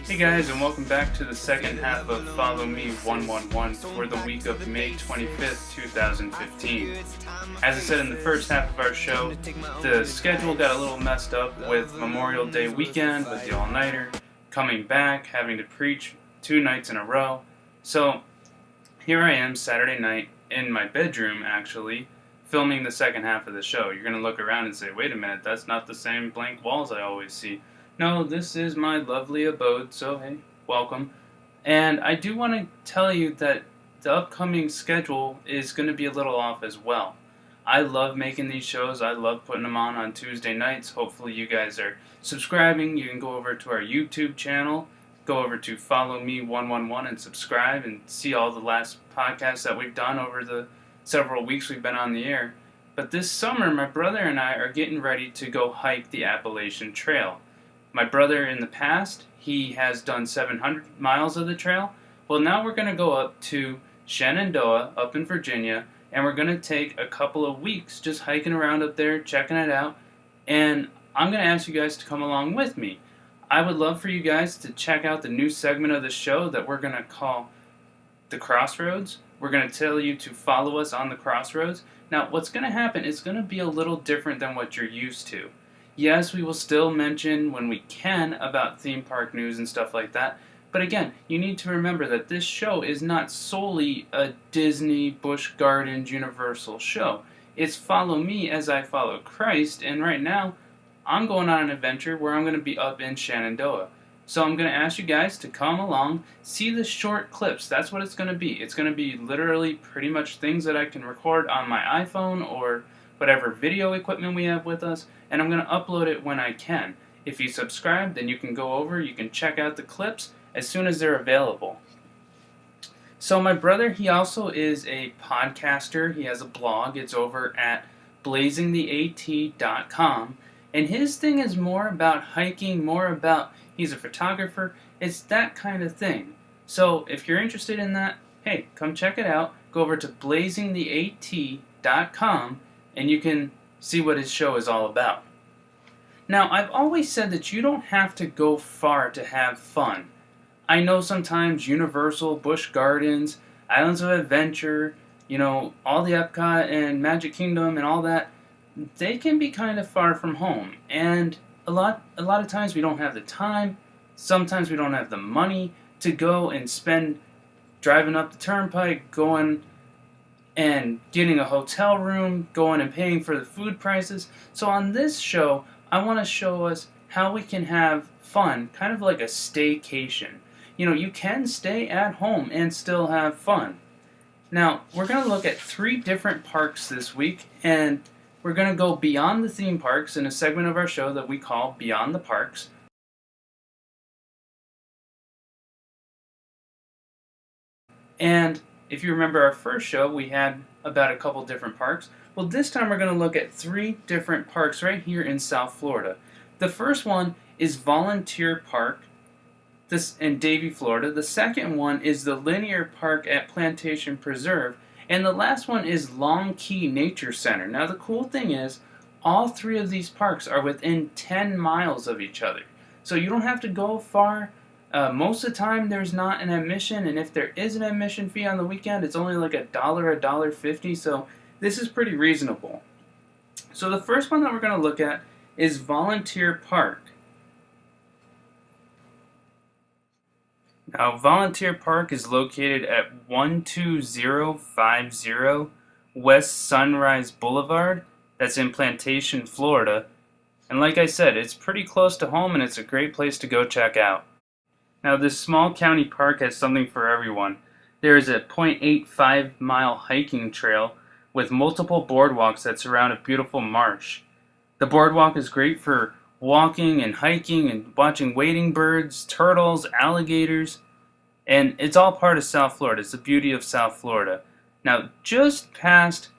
Hey guys, and welcome back to the second half of Follow Me 111 for the week of May 25th, 2015. As I said in the first half of our show, the schedule got a little messed up with Memorial Day weekend, with the all-nighter, coming back, having to preach 2 nights in a row. So here I am Saturday night in my bedroom, actually, filming the second half of the show. You're going to look around and say, wait a minute, that's not the same blank walls I always see. No, this is my lovely abode, so hey, welcome. And I do want to tell you that the upcoming schedule is going to be a little off as well. I love making these shows. I love putting them on Tuesday nights. Hopefully you guys are subscribing. You can go over to our YouTube channel, go over to Follow Me 111 and subscribe and see all the last podcasts that we've done over the several weeks we've been on the air. But this summer, my brother and I are getting ready to go hike the Appalachian Trail. My brother in the past, he has done 700 miles of the trail. Well, now we're going to go up to Shenandoah, up in Virginia, and we're going to take a couple of weeks just hiking around up there, checking it out, and I'm going to ask you guys to come along with me. I would love for you guys to check out the new segment of the show that we're going to call The Crossroads. We're going to tell you to follow us on the Crossroads. Now, what's going to happen is going to be a little different than what you're used to. Yes, we will still mention when we can about theme park news and stuff like that. But again, you need to remember that this show is not solely a Disney, Busch Gardens, Universal show. It's follow me as I follow Christ. And right now, I'm going on an adventure where I'm going to be up in Shenandoah. So I'm going to ask you guys to come along, see the short clips. That's what it's going to be. It's going to be literally pretty much things that I can record on my iPhone or whatever video equipment we have with us, and I'm going to upload it when I can. If you subscribe, then you can go over, you can check out the clips as soon as they're available. So my brother, he also is a podcaster. He has a blog. It's over at blazingtheat.com. And his thing is more about hiking, more about, he's a photographer. It's that kind of thing. So if you're interested in that, hey, come check it out. Go over to blazingtheat.com and you can see what his show is all about. Now, I've always said that you don't have to go far to have fun. I know sometimes Universal, Busch Gardens, Islands of Adventure, all the Epcot and Magic Kingdom and all that, they can be kind of far from home, and a lot of times we don't have the time, sometimes we don't have the money to go and spend driving up the turnpike, going and getting a hotel room, going and paying for the food prices. So on this show, I want to show us how we can have fun, kind of like a staycation. You can stay at home and still have fun. Now, we're going to look at 3 different parks this week, and we're going to go beyond the theme parks in a segment of our show that we call Beyond the Parks. And if you remember our first show, we had about a couple different parks. Well, this time we're going to look at 3 different parks right here in South Florida. The first one is Volunteer Park in Davie, Florida. The second one is the Linear Park at Plantation Preserve. And the last one is Long Key Nature Center. Now the cool thing is, all 3 of these parks are within 10 miles of each other. So you don't have to go far. Most of the time there's not an admission, and if there is an admission fee on the weekend, it's only like $1.50, so this is pretty reasonable. So the first one that we're going to look at is Volunteer Park. Now, Volunteer Park is located at 12050 West Sunrise Boulevard. That's in Plantation, Florida. And like I said, it's pretty close to home and it's a great place to go check out. Now, this small county park has something for everyone. There is a 0.85 mile hiking trail with multiple boardwalks that surround a beautiful marsh. The boardwalk is great for walking and hiking and watching wading birds, turtles, alligators, and it's all part of South Florida. It's the beauty of South Florida. Now, just past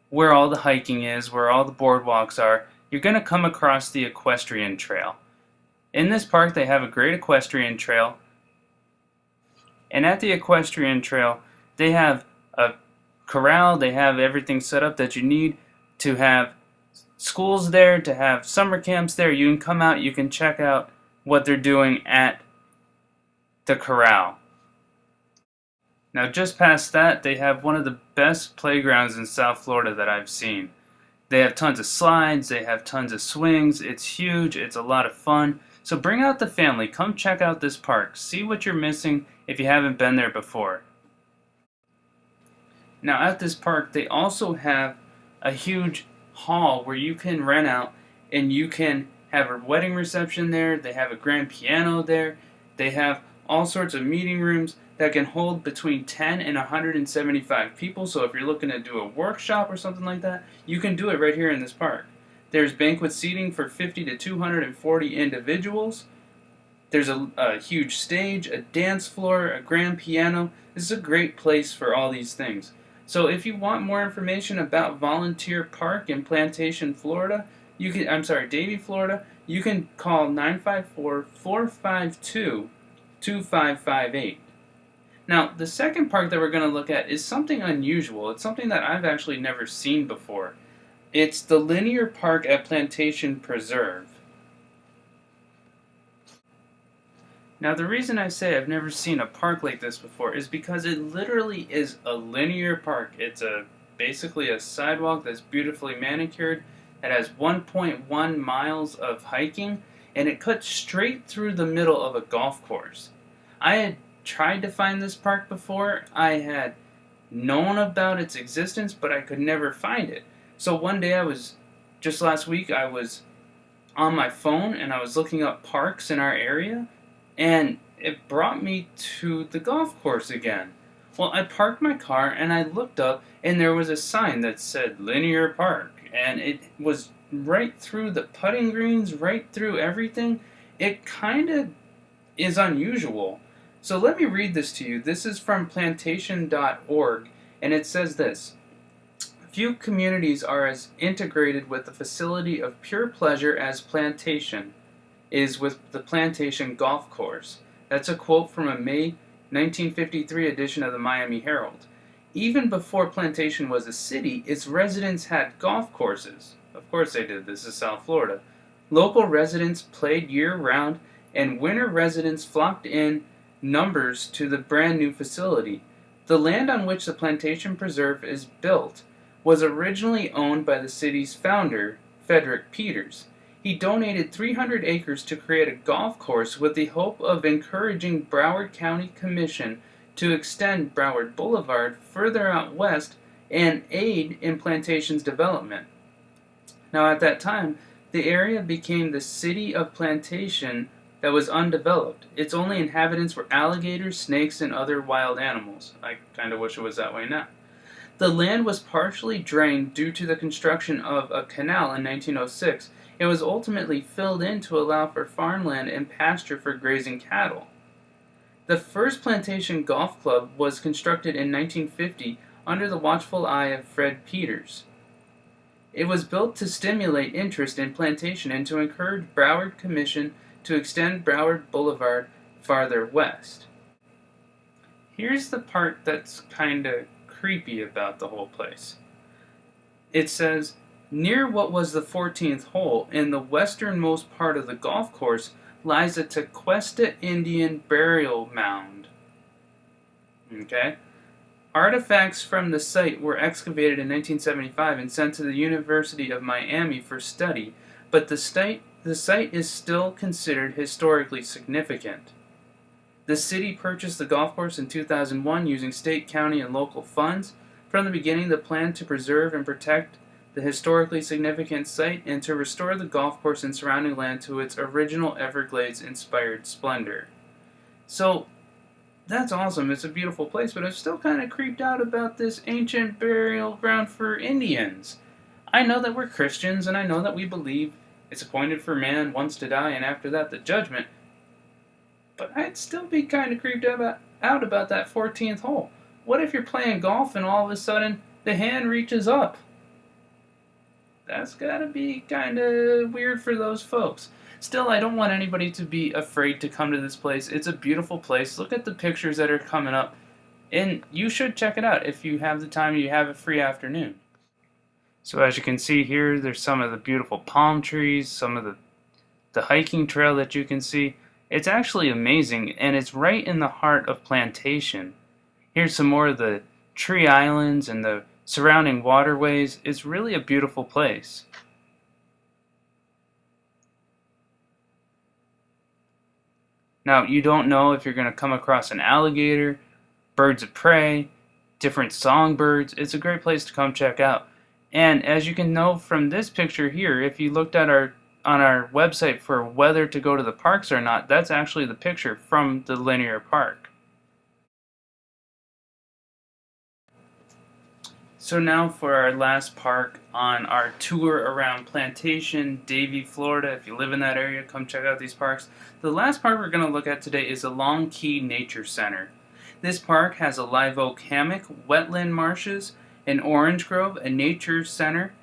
where all the hiking is, where all the boardwalks are, you're going to come across the equestrian trail. In this park, they have a great equestrian trail, and at the equestrian trail, they have a corral, they have everything set up that you need to have schools there, to have summer camps there. You can come out, you can check out what they're doing at the corral. Now just past that, they have one of the best playgrounds in South Florida that I've seen. They have tons of slides, they have tons of swings, it's huge, it's a lot of fun. So bring out the family, come check out this park, see what you're missing if you haven't been there before. Now at this park, they also have a huge hall where you can rent out and you can have a wedding reception there, they have a grand piano there, they have all sorts of meeting rooms that can hold between 10 and 175 people. So if you're looking to do a workshop or something like that, you can do it right here in this park. There's banquet seating for 50 to 240 individuals. There's a huge stage, a dance floor, a grand piano. This is a great place for all these things. So if you want more information about Volunteer Park in Plantation, Florida, Davie, Florida, you can call 954-452-2558. Now, the second park that we're going to look at is something unusual. It's something that I've actually never seen before. It's the Linear Park at Plantation Preserve. Now, the reason I say I've never seen a park like this before is because it literally is a linear park. It's basically a sidewalk that's beautifully manicured. It has 1.1 miles of hiking, and it cuts straight through the middle of a golf course. I had tried to find this park before. I had known about its existence, but I could never find it. So one day just last week, I was on my phone and I was looking up parks in our area, and it brought me to the golf course again. Well, I parked my car and I looked up and there was a sign that said Linear Park, and it was right through the putting greens, right through everything. It kind of is unusual. So let me read this to you. This is from plantation.org, and it says this: few communities are as integrated with the facility of pure pleasure as Plantation is with the Plantation Golf Course. That's a quote from a May 1953 edition of the Miami Herald. Even before Plantation was a city, its residents had golf courses. Of course they did. This is South Florida. Local residents played year-round, and winter residents flocked in numbers to the brand new facility. The land on which the Plantation Preserve is built was originally owned by the city's founder, Frederick Peters. He donated 300 acres to create a golf course with the hope of encouraging Broward County Commission to extend Broward Boulevard further out west and aid in Plantation's development. Now at that time, the area became the city of Plantation that was undeveloped. Its only inhabitants were alligators, snakes, and other wild animals. I kind of wish it was that way now. The land was partially drained due to the construction of a canal in 1906. It was ultimately filled in to allow for farmland and pasture for grazing cattle. The first Plantation Golf Club was constructed in 1950 under the watchful eye of Fred Peters. It was built to stimulate interest in plantation and to encourage Broward Commission to extend Broward Boulevard farther west. Here's the part that's kind of creepy about the whole place. It says, near what was the 14th hole, in the westernmost part of the golf course, lies a Tequesta Indian burial mound. Okay? Artifacts from the site were excavated in 1975 and sent to the University of Miami for study, but the site is still considered historically significant. The city purchased the golf course in 2001 using state, county, and local funds. From the beginning, the plan to preserve and protect the historically significant site and to restore the golf course and surrounding land to its original Everglades-inspired splendor. So, that's awesome. It's a beautiful place, but I'm still kind of creeped out about this ancient burial ground for Indians. I know that we're Christians, and I know that we believe it's appointed for man once to die, and after that the judgment. But I'd still be kind of creeped out about that 14th hole. What if you're playing golf and all of a sudden the hand reaches up? That's gotta be kind of weird for those folks. Still, I don't want anybody to be afraid to come to this place. It's a beautiful place. Look at the pictures that are coming up. And you should check it out if you have the time and you have a free afternoon. So as you can see here, there's some of the beautiful palm trees, some of the hiking trail that you can see. It's actually amazing, and it's right in the heart of Plantation. Here's some more of the tree islands and the surrounding waterways. It's really a beautiful place. Now, you don't know if you're going to come across an alligator, birds of prey, different songbirds. It's a great place to come check out. And as you can know from this picture here, if you looked at on our website for whether to go to the parks or not, that's actually the picture from the linear park. So now for our last park on our tour around Plantation, Davie, Florida. If you live in that area, come check out these parks. The last park we're going to look at today is the Long Key Nature Center. This park has a live oak hammock, wetland marshes, an orange grove, a nature center.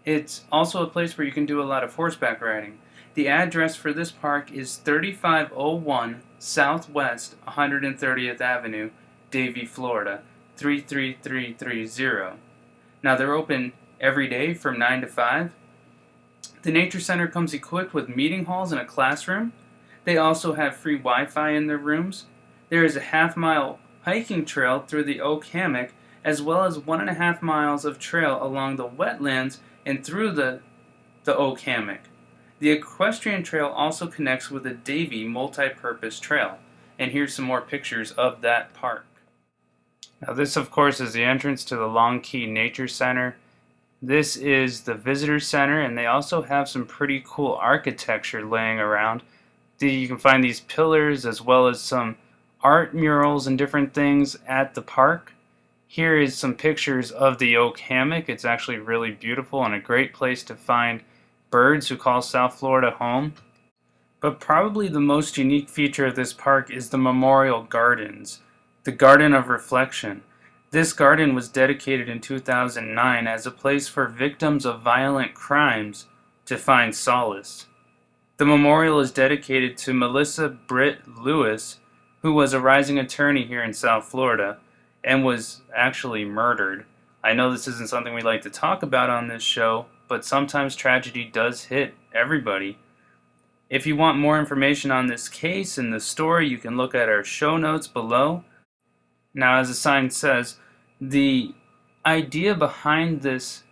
It's also a place where you can do a lot of horseback riding. The address for this park is 3501 Southwest 130th Avenue, Davie, Florida, 33330. Now they're open every day from 9 to 5. The Nature Center comes equipped with meeting halls and a classroom. They also have free Wi-Fi in their rooms. There is a half-mile hiking trail through the oak hammock, as well as 1.5 miles of trail along the wetlands and through the oak hammock. The equestrian trail also connects with the Davie multi-purpose trail. And here's some more pictures of that park. Now this, of course, is the entrance to the Long Key Nature Center. This is the visitor center, and they also have some pretty cool architecture laying around. You can find these pillars as well as some art murals and different things at the park. Here is some pictures of the oak hammock. It's actually really beautiful and a great place to find birds who call South Florida home. But probably the most unique feature of this park is the Memorial Gardens, the Garden of Reflection. This garden was dedicated in 2009 as a place for victims of violent crimes to find solace. The memorial is dedicated to Melissa Britt Lewis, who was a rising attorney here in South Florida and was actually murdered. I know this isn't something we like to talk about on this show, but sometimes tragedy does hit everybody. If you want more information on this case and the story, you can look at our show notes below. Now, as the sign says, the idea behind this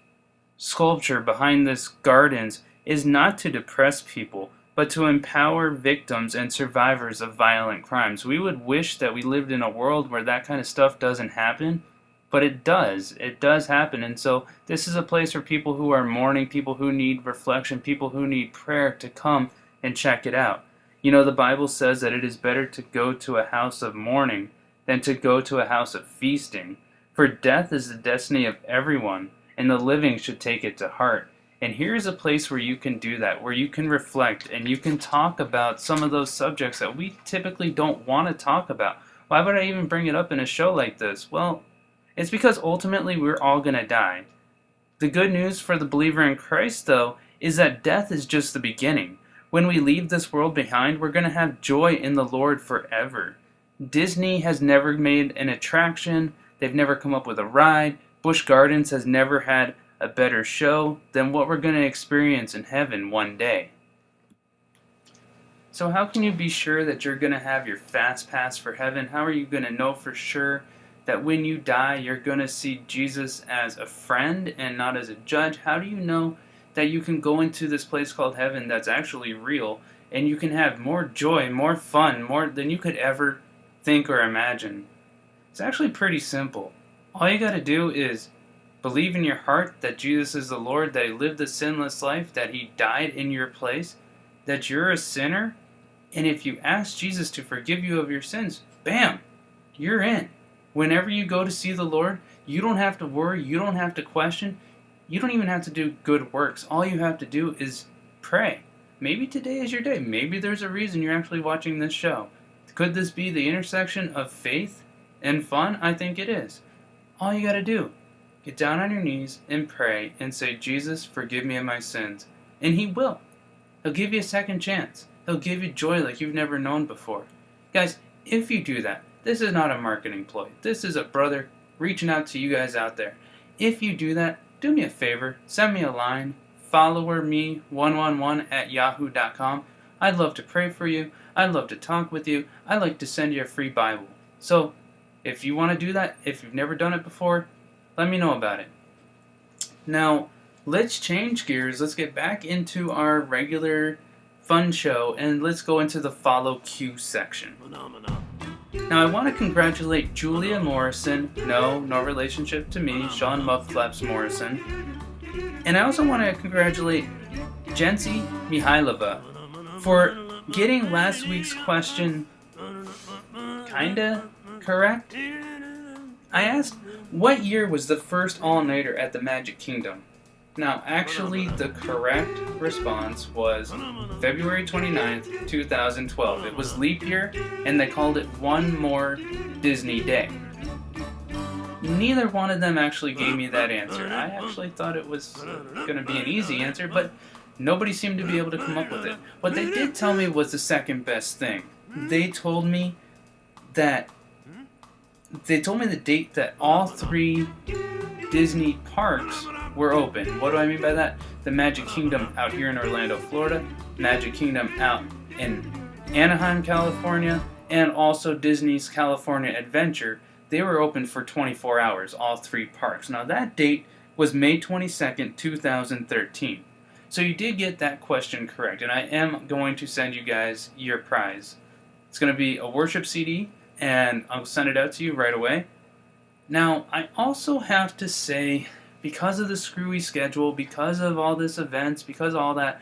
sculpture, behind this gardens, is not to depress people, but to empower victims and survivors of violent crimes. We would wish that we lived in a world where that kind of stuff doesn't happen, but it does. It does happen. And so this is a place for people who are mourning, people who need reflection, people who need prayer to come and check it out. You know, the Bible says that it is better to go to a house of mourning than to go to a house of feasting. For death is the destiny of everyone, and the living should take it to heart. And here's a place where you can do that, where you can reflect and you can talk about some of those subjects that we typically don't want to talk about. Why would I even bring it up in a show like this? Well, it's because ultimately we're all going to die. The good news for the believer in Christ, though, is that death is just the beginning. When we leave this world behind, we're going to have joy in the Lord forever. Disney has never made an attraction. They've never come up with a ride. Busch Gardens has never had a better show than what we're going to experience in heaven one day. So how can you be sure that you're going to have your fast pass for heaven? How are you going to know for sure that when you die you're going to see Jesus as a friend and not as a judge? How do you know that you can go into this place called heaven that's actually real and you can have more joy, more fun, more than you could ever think or imagine? It's actually pretty simple. All you got to do is believe in your heart that Jesus is the Lord, that He lived a sinless life, that He died in your place, that you're a sinner, and if you ask Jesus to forgive you of your sins, bam, you're in. Whenever you go to see the Lord, you don't have to worry, you don't have to question, you don't even have to do good works. All you have to do is pray. Maybe today is your day. Maybe there's a reason you're actually watching this show. Could this be the intersection of faith and fun? I think it is. All you got to do, get down on your knees and pray and say, Jesus, forgive me of my sins. And He will. He'll give you a second chance. He'll give you joy like you've never known before. Guys, if you do that, this is not a marketing ploy. This is a brother reaching out to you guys out there. If you do that, do me a favor, send me a line, followerme111@yahoo.com. I'd love to pray for you. I'd love to talk with you. I'd like to send you a free Bible. So, if you want to do that, if you've never done it before, let me know about it. Now, let's change gears. Let's get back into our regular fun show, and let's go into the Follow Q section. Now, I want to congratulate Julia Morrison, no relationship to me, Sean Mugflaps Morrison. And I also want to congratulate Jency Mihailova for getting last week's question kinda correct. I asked, what year was the first all-nighter at the Magic Kingdom? Now, actually, the correct response was February 29th, 2012. It was leap year, and they called it One More Disney Day. Neither one of them actually gave me that answer. I actually thought it was going to be an easy answer, but nobody seemed to be able to come up with it. What they did tell me was the second best thing. They told me the date that all three Disney parks were open. What do I mean by that? The Magic Kingdom out here in Orlando, Florida, Magic Kingdom out in Anaheim, California, and also Disney's California Adventure. They were open for 24 hours, all three parks. Now that date was May 22nd, 2013. So you did get that question correct, and I am going to send you guys your prize. It's going to be a worship CD, and I'll send it out to you right away. Now, I also have to say, because of the screwy schedule, because of all this events, because of all that,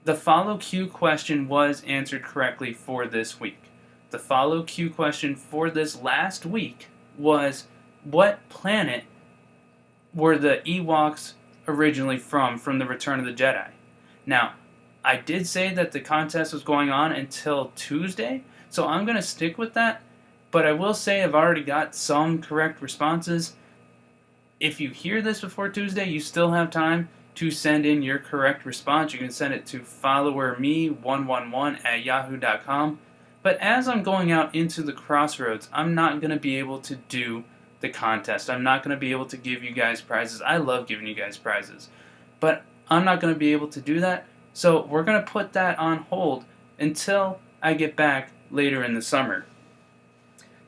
the Follow Q question was answered correctly for this week. The Follow Q question for this last week was, what planet were the Ewoks originally from the Return of the Jedi? Now, I did say that the contest was going on until Tuesday, so I'm going to stick with that, but I will say I've already got some correct responses. If you hear this before Tuesday, you still have time to send in your correct response. You can send it to followerme111@yahoo.com. But as I'm going out into the crossroads, I'm not going to be able to do the contest. I'm not going to be able to give you guys prizes. I love giving you guys prizes. But I'm not going to be able to do that. So we're going to put that on hold until I get back later in the summer.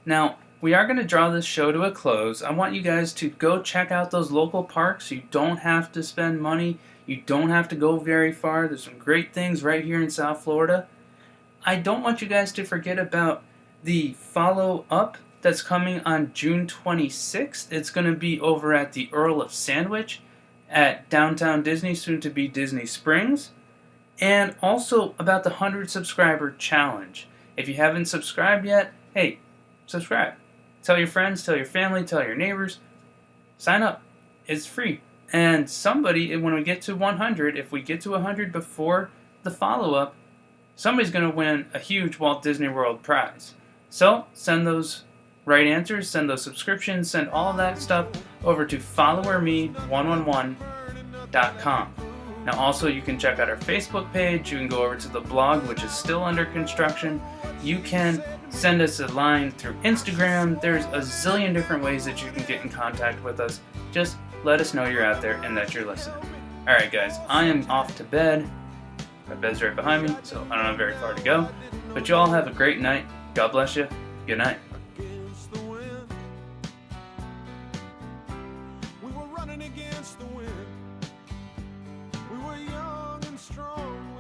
Now, we are going to draw this show to a close. I want you guys to go check out those local parks. You don't have to spend money. You don't have to go very far. There's some great things right here in South Florida. I don't want you guys to forget about the follow-up that's coming on June 26th. It's going to be over at the Earl of Sandwich at Downtown Disney, soon to be Disney Springs. And also about the 100 subscriber challenge. If you haven't subscribed yet, hey, subscribe. Tell your friends, tell your family, tell your neighbors. Sign up. It's free. And somebody, when we get to 100, if we get to 100 before the follow-up, somebody's going to win a huge Walt Disney World prize. So, send those right answers, send those subscriptions, send all of that stuff over to followerme111.com. Now, also, you can check out our Facebook page. You can go over to the blog, which is still under construction. You can send us a line through Instagram. There's a zillion different ways that you can get in contact with us. Just let us know you're out there and that you're listening. Alright guys, I am off to bed. My bed's right behind me, so I don't have very far to go. But you all have a great night. God bless you. Good night. We were running against the wind. We were young and strong.